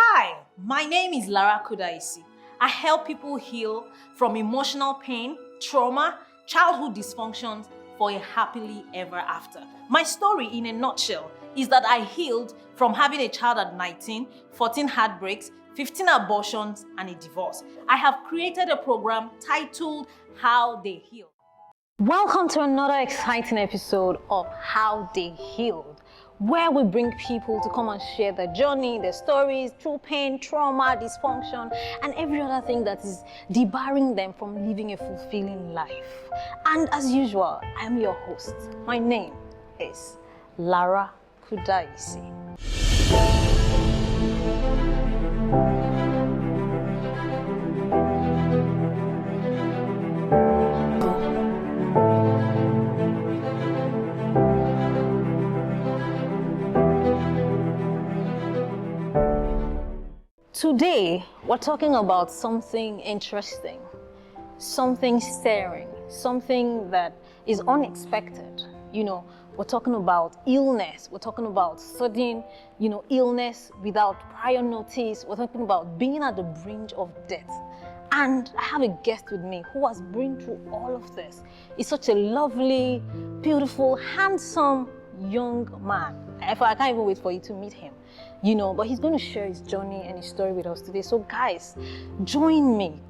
Hi, my name is Lara Kudaisi. I help people heal from emotional pain, trauma, childhood dysfunctions for a happily ever after. My story in a nutshell is that I healed from having a child at 19, 14 heartbreaks, 15 abortions, and a divorce. I have created a program titled How They Heal. Welcome to another exciting episode of How They Healed, where we bring people to come and share their journey, their stories through pain, trauma, dysfunction, and every other thing that is debarring them from living a fulfilling life. And as usual, I'm your host. My name is Lara Kudaisi. Today, we're talking about something interesting, something stirring, something that is unexpected. We're talking about illness. We're talking about sudden, illness without prior notice. We're talking about being at the brink of death. And I have a guest with me who has been through all of this. He's such a lovely, beautiful, handsome young man. I can't even wait for you to meet him. But he's going to share his journey and his story with us today. So guys, join me.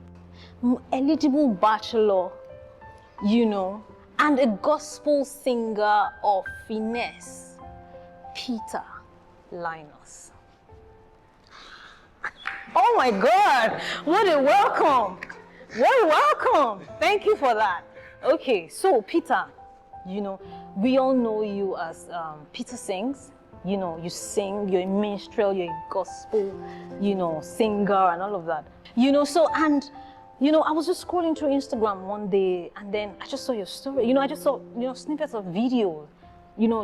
Eligible bachelor, and a gospel singer of finesse, Pita Linus. Oh my God, what a welcome. What a welcome. Thank you for that. Okay, so Pita, we all know you as Pita Sings. You sing, you're a minstrel, you're a gospel, singer and all of that. I was just scrolling through Instagram one day and then I just saw your story. I just saw, snippets of videos,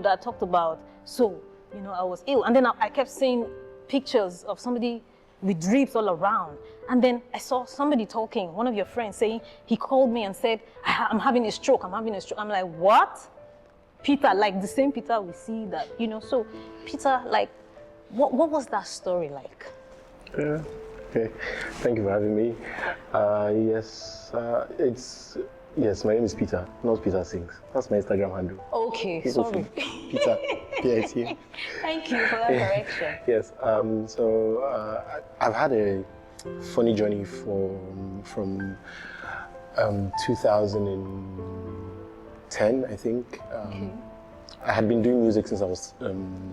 that talked about, I was ill. And then I kept seeing pictures of somebody with drips all around. And then I saw somebody talking, one of your friends saying, he called me and said, I'm having a stroke. I'm like, what? Pita, like the same Pita we see that, so Pita, like, what was that story like? Okay, thank you for having me. Yes, my name is Pita, not Pita Sings. That's my Instagram handle. Okay, sorry. Pita, P-I-T. Thank you for that correction. Yes, I've had a funny journey from 2010, I think. Okay. I had been doing music since I was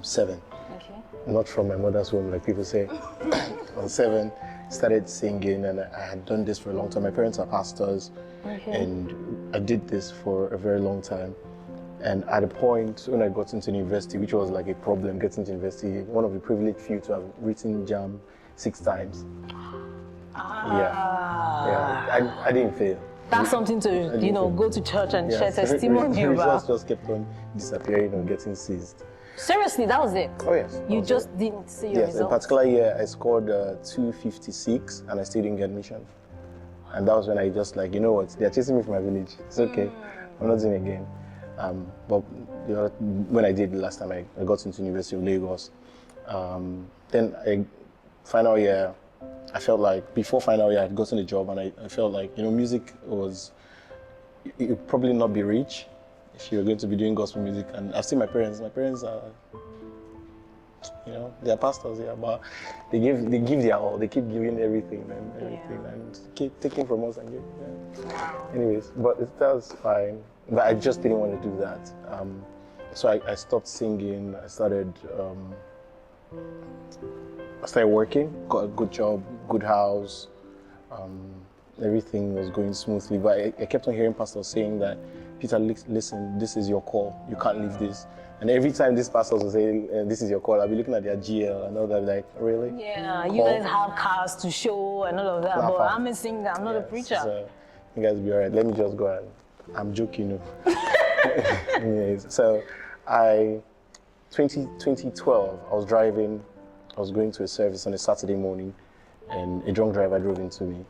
7. Okay. Not from my mother's womb, like people say. I was 7, started singing, and I had done this for a long time. My parents are pastors, Okay. and I did this for a very long time. And at a point when I got into university, which was like a problem getting to university, one of the privileged few to have written JAM 6 times. Yeah, I didn't fail. That's something to, go to church and share testimony about. Results just kept on disappearing or getting seized. Seriously, that was it? Oh yes. You just didn't see your results? Yes, in a particular year I scored 256 and I still didn't get admission. And that was when I just like, they're chasing me from my village. It's okay, I'm not doing it again. But when I did the last time, I got into University of Lagos. Then final year, I felt like before final year I'd gotten a job and I felt like, music it would probably not be rich if you were going to be doing gospel music. And I've seen my parents are, they're pastors, but they give their all. They keep giving everything and keep taking from us and giving. Yeah. Anyways, but that was fine. But I just didn't want to do that. So I stopped singing. I started working, got a good job, good house. Everything was going smoothly. But I kept on hearing pastors saying that, Peter, listen, this is your call. You can't leave this. And every time these pastors would say, this is your call, I'll be looking at their GL and all that, like, really? Yeah, you guys have cars to show and all of that, but I'm a singer, I'm not a preacher. So, you guys be all right. Let me just go and, I'm joking. Anyways, so 2012, I was driving, I was going to a service on a Saturday morning, and a drunk driver drove into me.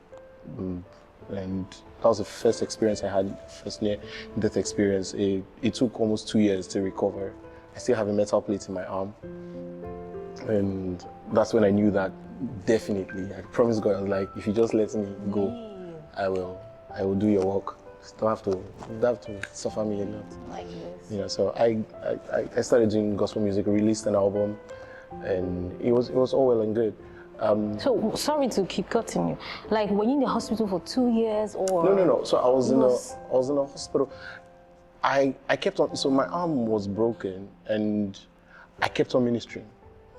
And that was the first experience I had, first near-death experience. It took almost 2 years to recover. I still have a metal plate in my arm. And that's when I knew that Definitely. I promise God, I was like, if you just let me go, I will do your work. You don't have to suffer me a lot. Like this. You know, so I started doing gospel music, released an album, and it was all well and good. So sorry to keep cutting you. Like, were you in the hospital for 2 years or? No. So I was in a hospital. I kept on. So my arm was broken, and I kept on ministering.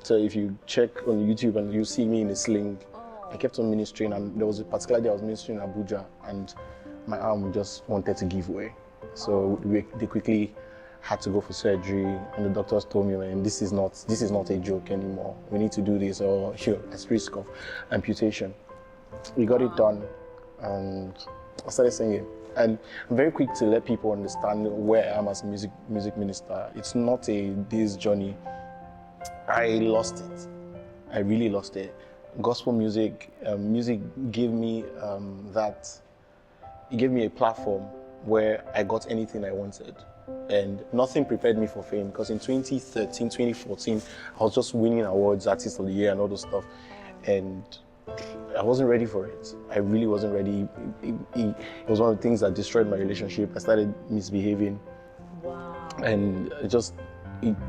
So if you check on YouTube and you see me in a sling, I kept on ministering, and there was a particular day I was ministering in Abuja, and my arm just wanted to give way. So they quickly had to go for surgery, and the doctors told me, man, this is not a joke anymore. We need to do this, or you're at risk of amputation. We got it done, and I started singing. And I'm very quick to let people understand where I am as a music minister. It's not a day's journey. I lost it. I really lost it. Gospel music, music gave me it gave me a platform where I got anything I wanted. And nothing prepared me for fame, because in 2013, 2014, I was just winning awards, Artist of the Year and all those stuff. And I wasn't ready for it. I really wasn't ready. It was one of the things that destroyed my relationship. I started misbehaving. Wow. And it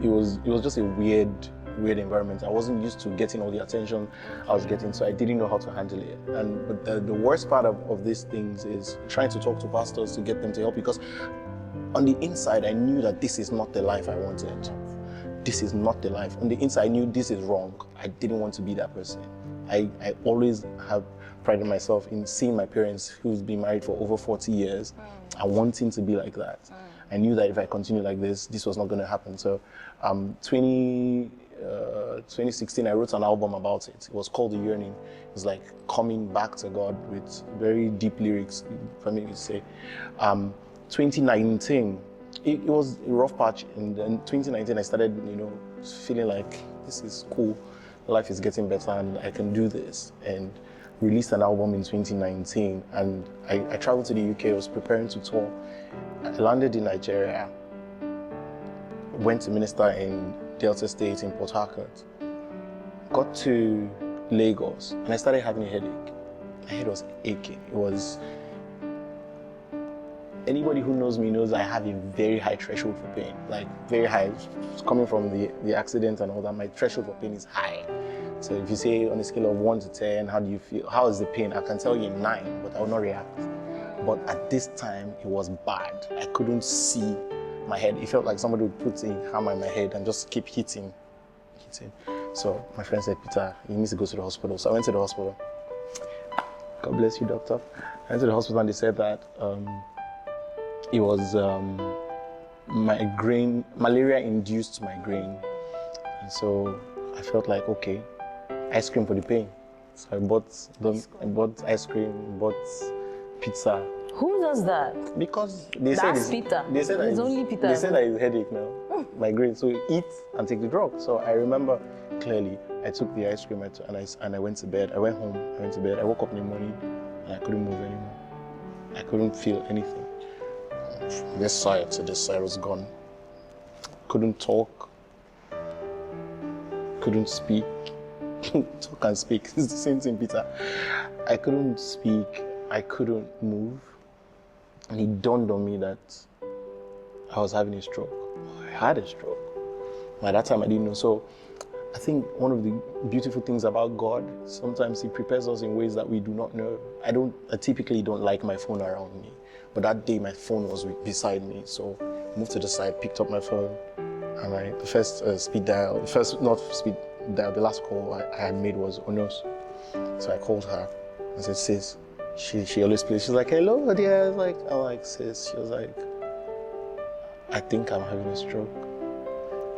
was just a weird environment. I wasn't used to getting all the attention I was getting, so I didn't know how to handle it. But the worst part of these things is trying to talk to pastors to get them to help, because on the inside, I knew that this is not the life I wanted. This is not the life. On the inside, I knew this is wrong. I didn't want to be that person. I always have prided myself in seeing my parents, who's been married for over 40 years, and wanting to be like that. I knew that if I continued like this was not going to happen. So 2016, I wrote an album about it. It was called The Yearning. It was like coming back to God with very deep lyrics, if I may say. 2019, it was a rough patch, and then 2019 I started, feeling like this is cool, life is getting better, and I can do this, and released an album in 2019. And I traveled to the UK. I was preparing to tour. I landed in Nigeria, went to minister in Delta State in Port Harcourt, got to Lagos, and I started having a headache. My head was aching. It was. Anybody who knows me knows I have a very high threshold for pain, like very high. Coming from the accident and all that, my threshold for pain is high. So if you say on a scale of 1 to 10, how do you feel? How is the pain? I can tell you 9, but I will not react. But at this time, it was bad. I couldn't see my head. It felt like somebody would put a hammer in my head and just keep hitting. So my friend said, Peter, you need to go to the hospital. So I went to the hospital. God bless you, doctor. I went to the hospital and they said that it was migraine, malaria-induced migraine. And so I felt like, okay, ice cream for the pain. So I bought ice cream, bought pizza. Who does that? Because they That's said Pita. They said It's only Pita. They said that it's headache now, migraine. So eat and take the drug. So I remember clearly. I took the ice cream and I went to bed. I went home. I went to bed. I woke up in the morning and I couldn't move anymore. I couldn't feel anything. From this side to this side was gone. Couldn't talk. Couldn't speak. Talk and speak. It's the same thing, Peter. I couldn't speak. I couldn't move. And it dawned on me that I was having a stroke. I had a stroke. By that time, I didn't know. So I think one of the beautiful things about God, sometimes He prepares us in ways that we do not know. I typically don't like my phone around me. But that day, my phone was beside me. So I moved to the side, picked up my phone, and the first the last call I had made was Onos. So I called her. I said, sis, she always plays. She's like, hello, dear. I'm like, sis. She was like, I think I'm having a stroke.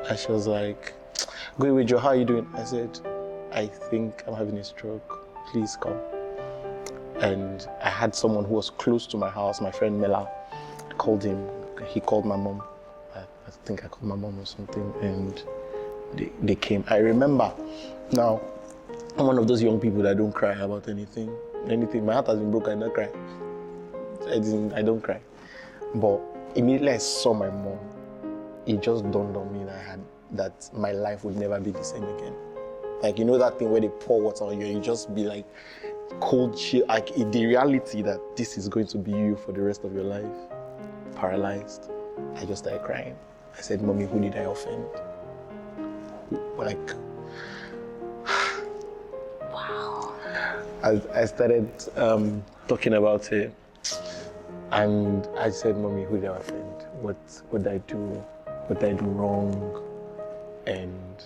And she was like, go away, Joe, how are you doing? I said, I think I'm having a stroke. Please come. And I had someone who was close to my house, my friend Mela. I called him. He called my mom. I think I called my mom or something. And they came. I remember. Now, I'm one of those young people that don't cry about anything. My heart has been broken, I don't cry. I don't cry. But immediately I saw my mom, it just dawned on me that my life would never be the same again. Like, you know that thing where they pour water on you and you just be like cold chill, like the reality that this is going to be you for the rest of your life, paralyzed. I just started crying. I said, Mommy, who did I offend? Like, Wow. I started talking about it, and I said, Mommy, who did I offend? What did I do? What did I do wrong? And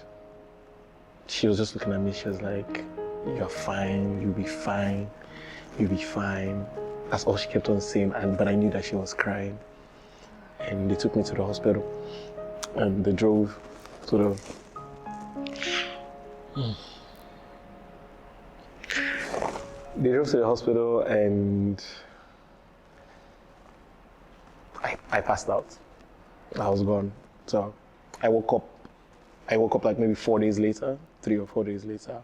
she was just looking at me. She was like, you're fine, you'll be fine, you'll be fine. That's all she kept on saying, but I knew that she was crying. And they took me to the hospital, and they drove to the... They drove to the hospital, and I passed out. I was gone. So I woke up like maybe 4 days later, 3 or 4 days later.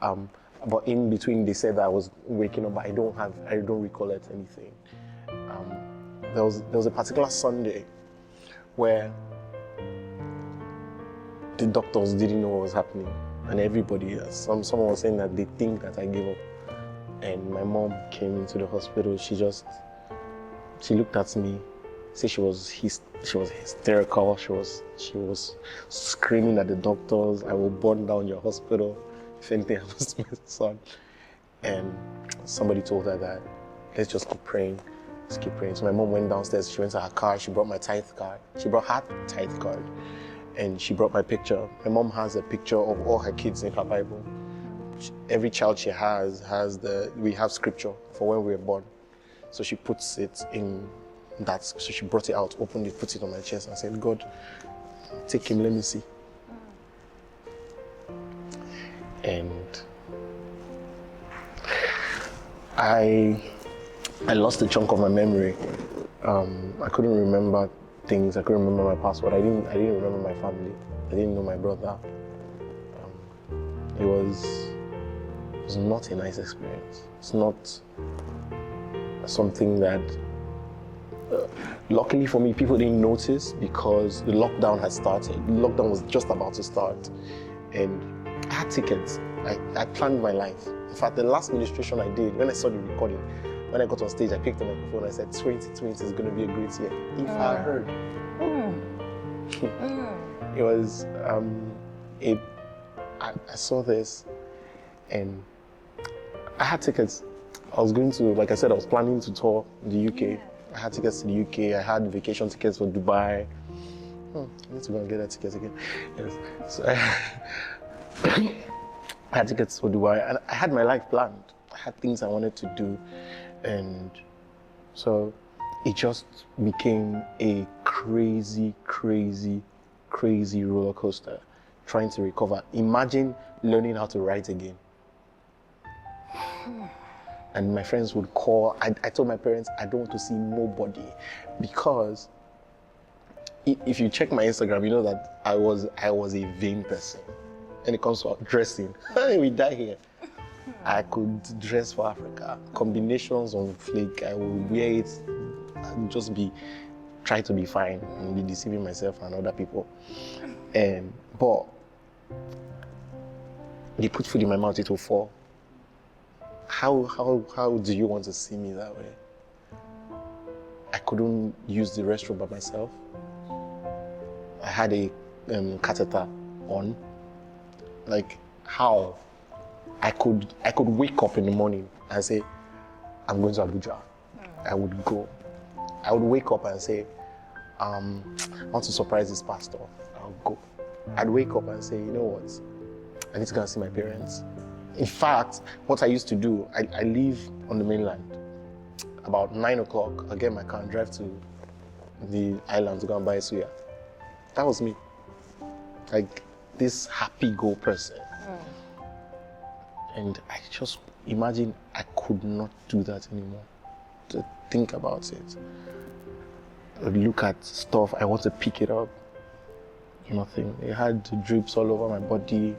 But in between, they said that I was waking up, but I don't recall it anything. There was a particular Sunday where the doctors didn't know what was happening, and everybody, someone was saying that they think that I gave up. And my mom came into the hospital. She looked at me, said she was hysterical. She was screaming at the doctors, I will burn down your hospital if anything happens to my son. And somebody told her that, let's just keep praying. Let's keep praying. So my mom went downstairs, she went to her car, she brought my tithe card. She brought her tithe card, and she brought my picture. My mom has a picture of all her kids in her Bible. Every child she has we have scripture for when we were born. So she puts it in that, so she brought it out, opened it, put it on my chest and said, God, take him, let me see. And I lost a chunk of my memory. I couldn't remember things, I couldn't remember my password, I didn't remember my family, I didn't know my brother. It was not a nice experience. It's not something that, luckily for me, people didn't notice because the lockdown had started. The lockdown was just about to start. And I had tickets. I planned my life. In fact, the last ministration I did, when I saw the recording, when I got on stage, I picked the microphone and I said, 2020 is going to be a great year. If I heard. It was, I saw this and I had tickets. I was going to, like I said, I was planning to tour the UK. Yeah. I had tickets to the UK. I had vacation tickets for Dubai. I need to go and get that tickets again. Yes. So I had tickets for Dubai, and I had my life planned. I had things I wanted to do, and so it just became a crazy, crazy, crazy roller coaster, trying to recover. Imagine learning how to write again. And my friends would call. I told my parents, I don't want to see nobody, because if you check my Instagram, you know that I was a vain person. When it comes to dressing, we die here. I could dress for Africa. Combinations on flake, I will wear it and just try to be fine and be deceiving myself and other people. But they put food in my mouth, it will fall. How do you want to see me that way? I couldn't use the restroom by myself. I had a catheter on. Like, how? I could wake up in the morning and say, I'm going to Abuja. I would go. I would wake up and say, I want to surprise this pastor. I'll go. I'd wake up and say, you know what? I need to go and see my parents. In fact, what I used to do, I live on the mainland. About 9 o'clock, I'll get my car and drive to the island to go and buy a suya. That was me. Like, this happy-go person. And I just imagine I could not do that anymore. To think about it. Look at stuff, I want to pick it up. Nothing. It had drips all over my body.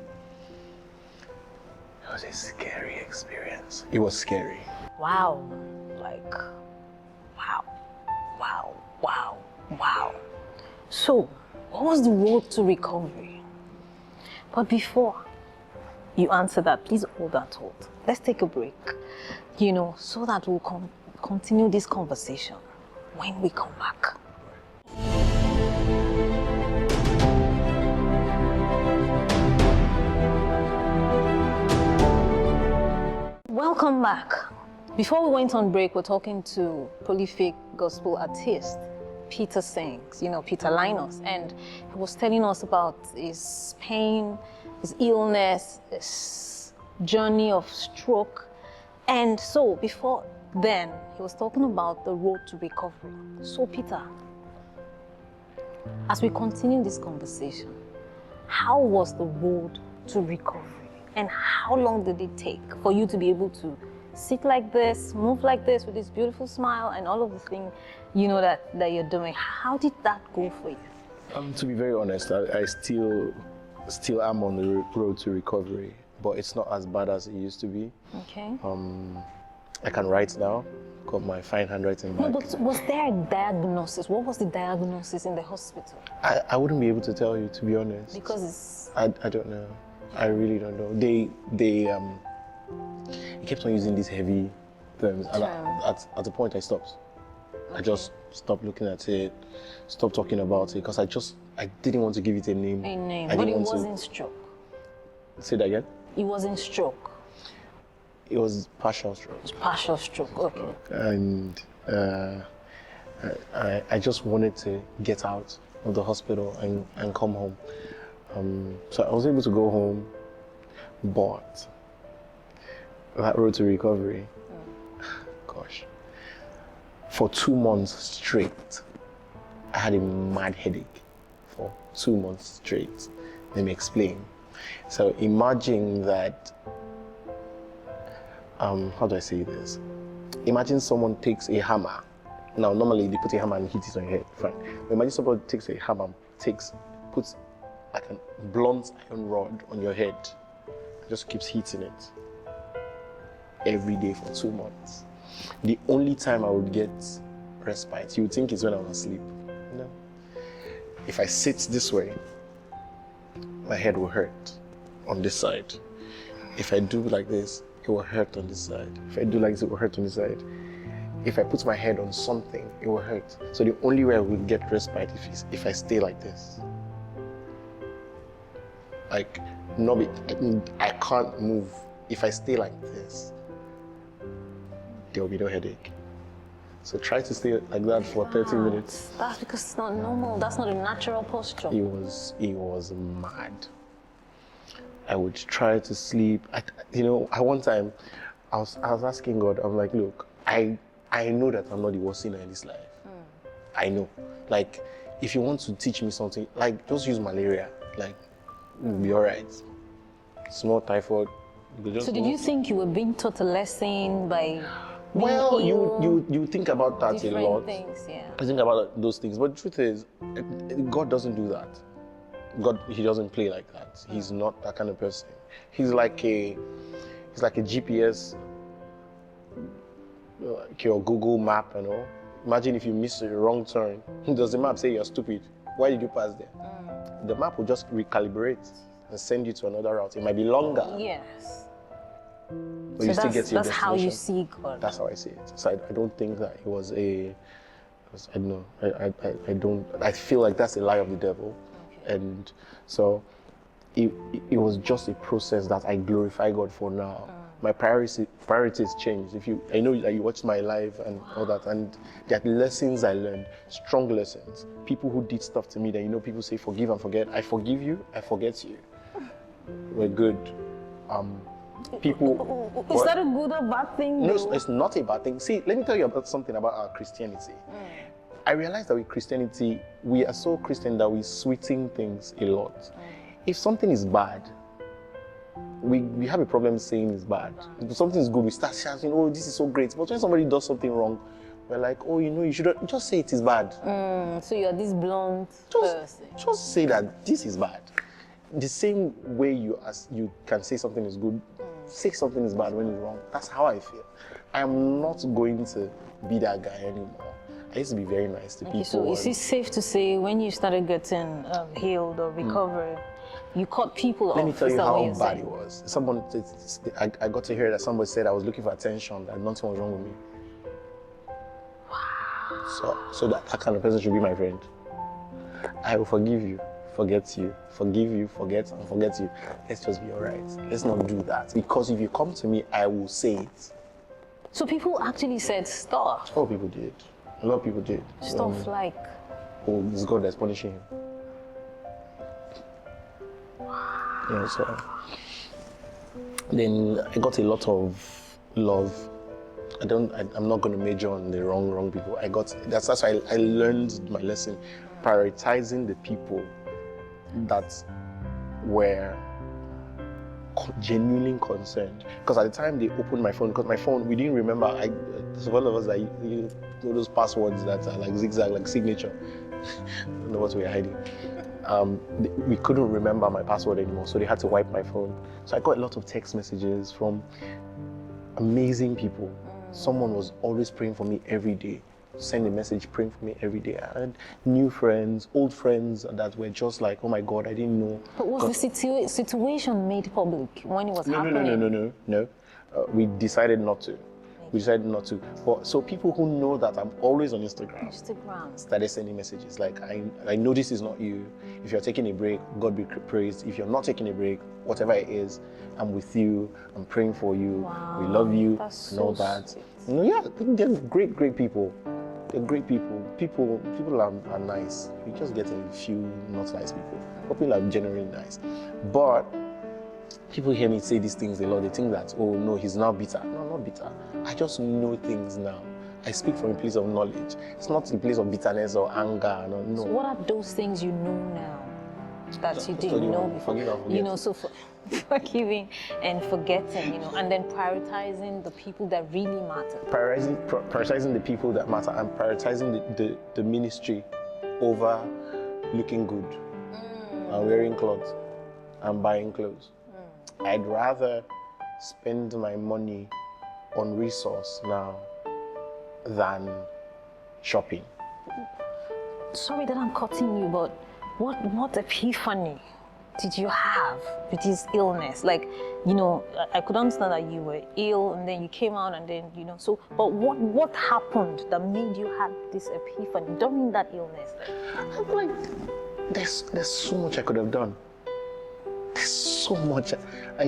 It was a scary experience. It was scary. Wow. Like, wow. So, what was the road to recovery? But before, you answer that, please hold that thought. Let's take a break, so that we'll continue this conversation when we come back. Welcome back. Before we went on break, we're talking to prolific gospel artist Pita sings, Pita Linus, and he was telling us about his pain, his illness, his journey of stroke. And so before then, he was talking about the road to recovery. So Pita, as we continue this conversation, how was the road to recovery? And how long did it take for you to be able to sit like this, move like this with this beautiful smile and all of the things, that you're doing? How did that go for you? To be very honest, I still am on the road to recovery, but it's not as bad as it used to be. Okay. I can write now, got my fine handwriting back. No, but was there a diagnosis? What was the diagnosis in the hospital? I wouldn't be able to tell you, to be honest. Because it's... I don't know. I really don't know. They kept on using these heavy terms, and at a point I stopped. Okay. I just stopped looking at it, stopped talking about it, because I didn't want to give it a name. A name, but it wasn't stroke. Say that again? It wasn't stroke. It was partial stroke. It was partial stroke, okay. And I just wanted to get out of the hospital and come home. So I was able to go home, but that road to recovery, gosh, for 2 months straight, I had a mad headache for 2 months straight. Let me explain. So imagine that, how do I say this? Imagine someone takes a hammer. Now, normally they put a hammer and hit it on your head, fine. But imagine someone takes a hammer, puts like a blunt iron rod on your head, and just keeps hitting it every day for 2 months. The only time I would get respite, you would think it's when I was asleep. No. If I sit this way, my head will hurt on this side. If I do like this, it will hurt on this side. If I do like this, it will hurt on this side. If I put my head on something, it will hurt. So the only way I will get respite is if I stay like this. Like, I can't move. If I stay like this, there will be no headache. So try to stay like that for 30 minutes. That's because it's not normal. That's not a natural posture. It was mad. I would try to sleep. At one time, I was asking God, I'm like, look, I know that I'm not the worst sinner in this life. I know. Like, if you want to teach me something, like, just use malaria. Like, you'll be all right. Small typhoid. So did you think you were being taught a lesson by being Well, ill? you think about that a lot. Different things, yeah. I think about those things, but the truth is, God doesn't do that. God, He doesn't play like that. He's not that kind of person. He's like a GPS, like your Google map, Imagine if you miss a wrong turn. Does the map say you're stupid? Why did you pass there? The map will just recalibrate and send you to another route. It might be longer. Yes. But you still get to your that's how you destination. see God. That's how I see it. So I don't think that it was I don't know. I don't. I feel like that's a lie of the devil. Okay. And so it was just a process that I glorify God for now. My priorities changed. I know that you watched my live and all that, and there are lessons I learned, strong lessons. People who did stuff to me that people say forgive and forget. I forgive you, I forget you. We're good. People. Is that a good or bad thing? No, it's not a bad thing. See, let me tell you about something about our Christianity. I realized that with Christianity, we are so Christian that we sweeten things a lot. If something is bad, we have a problem saying it's bad. If something is good, we start shouting, oh, this is so great. But when somebody does something wrong, we're like, oh, you shouldn't, just say it is bad. So you're this blunt person. Just say that this is bad. The same way you can say something is good, say something is bad when it's wrong. That's how I feel. I am not going to be that guy anymore. I used to be very nice to people. So is it safe to say when you started getting healed or recovered, You cut people off. Let me tell Is you that what how you're bad saying? it was. I got to hear that somebody said I was looking for attention, that nothing was wrong with me. Wow. So that kind of person should be my friend. I will forgive you, forget you, forgive you, forget, and forget you. Let's just be all right. Let's not do that. Because if you come to me, I will say it. So people actually said stuff. A lot of people did. A lot of people did. Stuff like, oh, it's God that's punishing him. Yeah, so then I got a lot of love. I'm not going to major on the wrong people. That's why I learned my lesson, prioritizing the people that were genuinely concerned. Because at the time they opened my phone, because my phone, we didn't remember, there's one of us that you know those passwords that are like zigzag, like signature. I don't know what we were hiding. We couldn't remember my password anymore, so they had to wipe my phone. So I got a lot of text messages from amazing people. Someone was always praying for me every day. Send a message praying for me every day. I had new friends, old friends that were just like, oh my God, I didn't know. but was the situation made public when it was happening? No. We decided not to. But so people who know that I'm always on Instagram started sending messages like, I know this is not you. If you're taking a break, God be praised. If you're not taking a break, whatever it is, I'm with you. I'm praying for you. Wow, we love you that's and all so that. sweet. You know, yeah, they're great people. They're great people. People are nice. You just get a few not nice people. But people are generally nice. But people hear me say these things a lot. They think that, oh no, he's now bitter. No, I'm not bitter. I just know things now. I speak from a place of knowledge. It's not a place of bitterness or anger. No. So what are those things you know now that you didn't know before? Forgive and forget. You know, so forgiving and forgetting, you know, and then prioritizing the people that really matter. Prioritizing the people that matter and prioritizing the ministry over looking good and wearing clothes and buying clothes. I'd rather spend my money on resource now than shopping. Sorry that I'm cutting you, but what epiphany did you have with this illness? Like, you know, I could understand that you were ill and then you came out and then, you know, so, but what happened that made you have this epiphany during that illness? I'm like, there's so much I could have done. There's so much I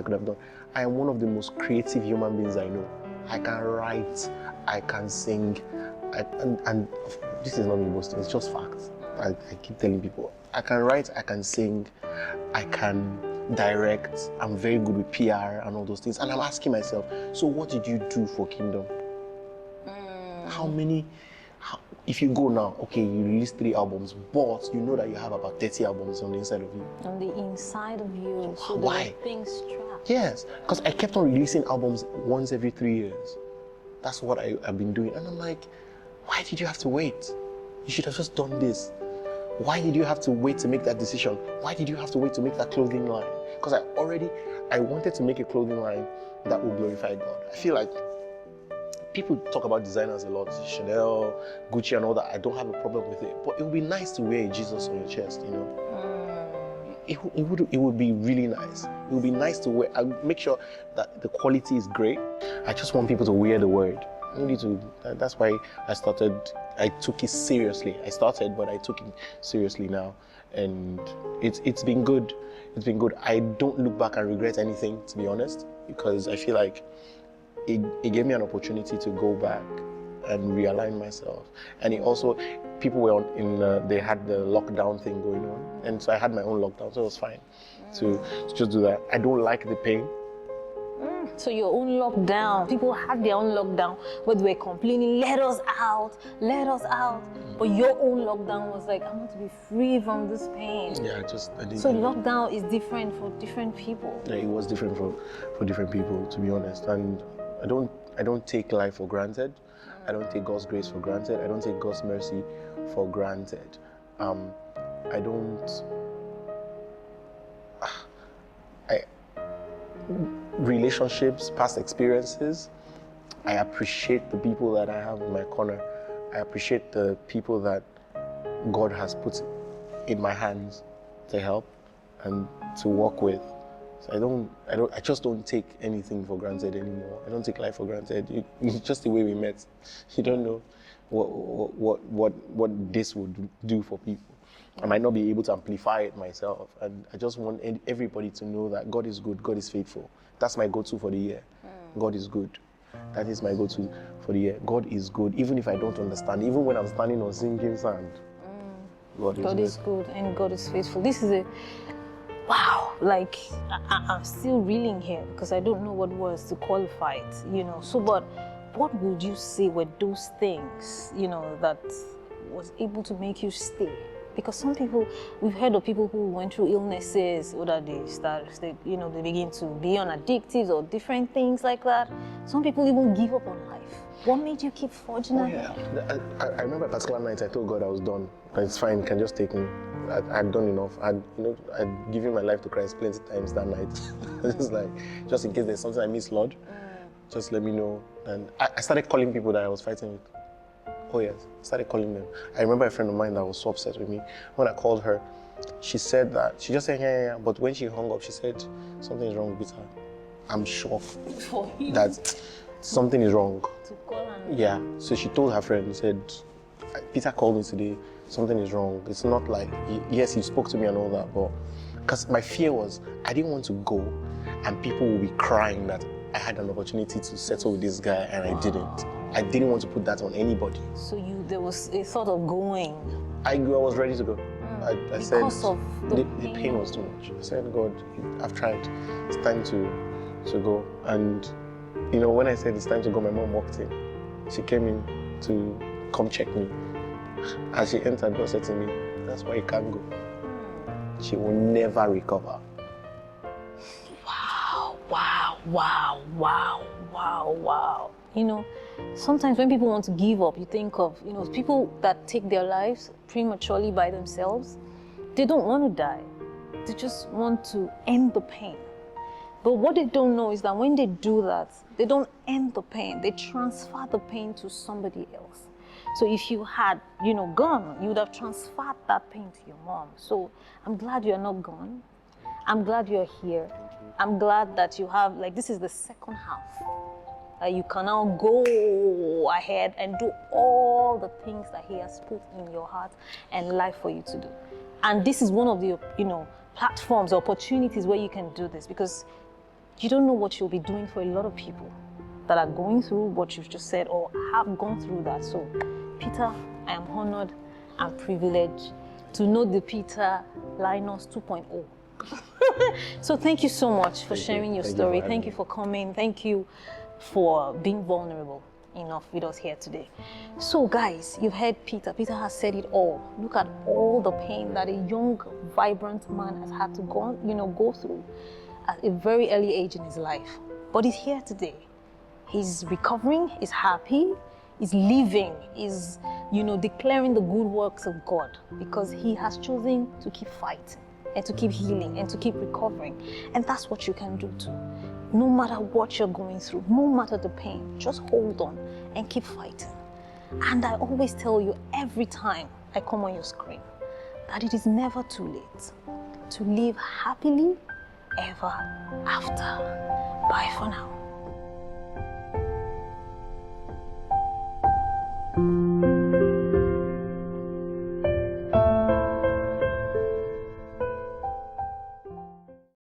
could have done. I am one of the most creative human beings I know. I can write, I can sing, and this is not me boasting, it's just facts. I keep telling people, I can write, I can sing, I can direct, I'm very good with PR and all those things. And I'm asking myself, so what did you do for Kingdom? If you go now, okay, you release 3 albums, but you know that you have about 30 albums on the inside of you. On the inside of you, so why? there are things trapped. Yes, because I kept on releasing albums once every 3 years. That's what I've been doing. And I'm like, why did you have to wait? You should have just done this. Why did you have to wait to make that decision? Why did you have to wait to make that clothing line? Because I wanted to make a clothing line that would glorify God. I feel like people talk about designers a lot, Chanel, Gucci and all that. I don't have a problem with it. But it would be nice to wear a Jesus on your chest, you know? It would be really nice. It would be nice to wear. I would make sure that the quality is great. I just want people to wear the word. That's why I took it seriously. I started, but I took it seriously now. And it's been good. It's been good. I don't look back and regret anything, to be honest, because I feel like it gave me an opportunity to go back and realign myself. And it also, people were they had the lockdown thing going on. And so I had my own lockdown, so it was fine to just do that. I don't like the pain. So your own lockdown, people had their own lockdown, but they were complaining, let us out. But your own lockdown was like, I want to be free from this pain. Yeah, I didn't. So lockdown is different for different people. Yeah, it was different for different people, to be honest. And I don't take life for granted. I don't take God's grace for granted. I don't take God's mercy for granted. Relationships, past experiences, I appreciate the people that I have in my corner. I appreciate the people that God has put in my hands to help and to work with. So I just don't take anything for granted anymore. I don't take life for granted. It's just the way we met. You don't know what this would do for people. I might not be able to amplify it myself, and I just want everybody to know that God is good, God is faithful. That's my go-to for the year. God is good. That is my go-to for the year. God is good, even if I don't understand, even when I'm standing on sinking sand. God is good and God is faithful. This is wow, like I'm still reeling here because I don't know what words to qualify it, So, but what would you say were those things, that was able to make you stay? Because some people, we've heard of people who went through illnesses, or that they begin to be on addictives or different things like that. Some people even give up on life. What made you keep forging ahead? Yeah. I remember a particular night I told God I was done. It's fine, you can just take me. I'd done enough. I'd given my life to Christ plenty times that night. just in case there's something I miss, Lord, just let me know. And I started calling people that I was fighting with. Oh yes, I started calling them. I remember a friend of mine that was so upset with me. When I called her, she said that, she just said, yeah. But when she hung up, she said, something is wrong with her. I'm sure that something is wrong. Yeah, so she told her friend, said, Peter called me today, something is wrong. It's not like, yes, he spoke to me and all that, but, because my fear was, I didn't want to go and people will be crying that I had an opportunity to settle with this guy and I didn't. I didn't want to put that on anybody. So there was a thought of going. I was ready to go. I said, because of the pain was too much. I said, God, I've tried. It's time to go. And, when I said it's time to go, my mom walked in. She came in to come check me. As she entered, God said to me, that's why you can't go. She will never recover. Wow. Sometimes when people want to give up, you think of, people that take their lives prematurely by themselves. They don't want to die. They just want to end the pain. But what they don't know is that when they do that, they don't end the pain. They transfer the pain to somebody else. So if you had, gone, you would have transferred that pain to your mom. So I'm glad you're not gone. I'm glad you're here. I'm glad that you have, this is the second half. You can now go ahead and do all the things that he has put in your heart and life for you to do. And this is one of the, platforms, opportunities where you can do this, because you don't know what you'll be doing for a lot of people that are going through what you've just said or have gone through that. So, Peter, I am honored and privileged to know the Peter Linus 2.0. So thank you so much for sharing your story. Thank you for coming. Thank you for being vulnerable enough with us here today. So guys, you've heard Peter. Peter has said it all. Look at all the pain that a young, vibrant man has had to go through at a very early age in his life. But he's here today. He's recovering, he's happy, he's living, he's, declaring the good works of God because he has chosen to keep fighting and to keep healing and to keep recovering. And that's what you can do too. No matter what you're going through, no matter the pain, just hold on and keep fighting. And I always tell you every time I come on your screen that it is never too late to live happily ever after. Bye for now.